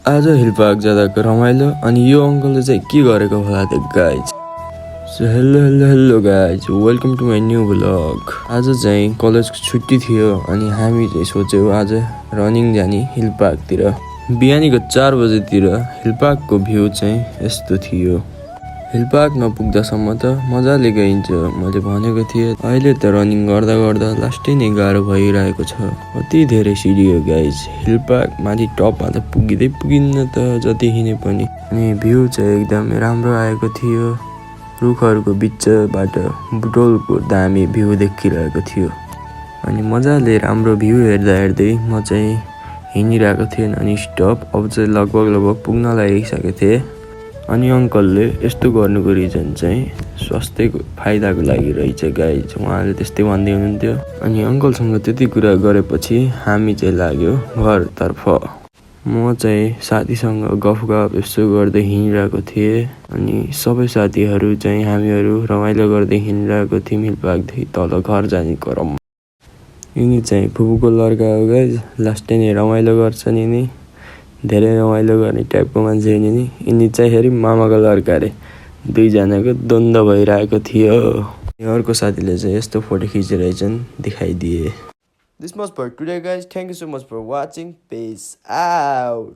आज hill park जाँदाको रमाइलो अनि यो अङ्कलले चाहिँ के गरेको होला त guys. So hello guys, welcome to my new vlog. आज चाहिँ कलेजको छुट्टी थियो अनि हामी चाहिँ सोच्यौँ आज रनिङ जाने हिल पार्कतिर। बिहानीको 4 बजेतिर हिल पार्कको भ्यू चाहिँ यस्तो थियो। हिल पार्क नपुग्दासम्म त मजाले गइन्छ मैले भनेको थिएँ। अहिले त रनिङ गर्दा गर्दा लास्टै नै गाह्रो भइरहेको छ। कति धेरै सिडी हो गाइज। हिल पार्क माथि टपमा त पुगिन्न त जति हिँडे पनि। अनि भ्यू चाहिँ एकदमै राम्रो आएको थियो। रुखहरूको बिचबाट बुटोलको दामी भ्यू देखिरहेको थियो। अनि मजाले राम्रो भ्यू हेर्दा हेर्दै म चाहिँ हिँडिरहेको थिएँ अनि स्टप अब चाहिँ लगभग पुग्न लागिसकेको थिएँ। अनि अङ्कलले यस्तो गर्नुको रिजन चाहिँ स्वास्थ्यको फाइदाको लागि रहेछ गाइज। उहाँले त्यस्तै भन्दै हुनुहुन्थ्यो। अनि अङ्कलसँग त्यति कुरा गरेपछि हामी चाहिँ लाग्यो घरतर्फ। म चाहिँ साथीसँग गफ यसो गर्दै हिँडिरहेको थिएँ। अनि सबै साथीहरू चाहिँ हामीहरू रमाइलो गर्दै हिँडिरहेको थियौँ हिल पार्कदेखि तल घर जाने क्रम। यिनी चाहिँ फुपूको लड्का हो गाइज। लास्टै नै रमाइलो गर्छन् यिनी, धेरै रमाइलो गर्ने टाइपको मान्छे यिनी। यिनी चाहिँ हेरि मामाको लड्का अरे। दुईजनाको द्वन्द भइरहेको थियो। अर्को साथीले चाहिँ यस्तो photo खिचिरहेछन् देखाइदिए। This much for today guys. Thank you so much for watching. Peace out.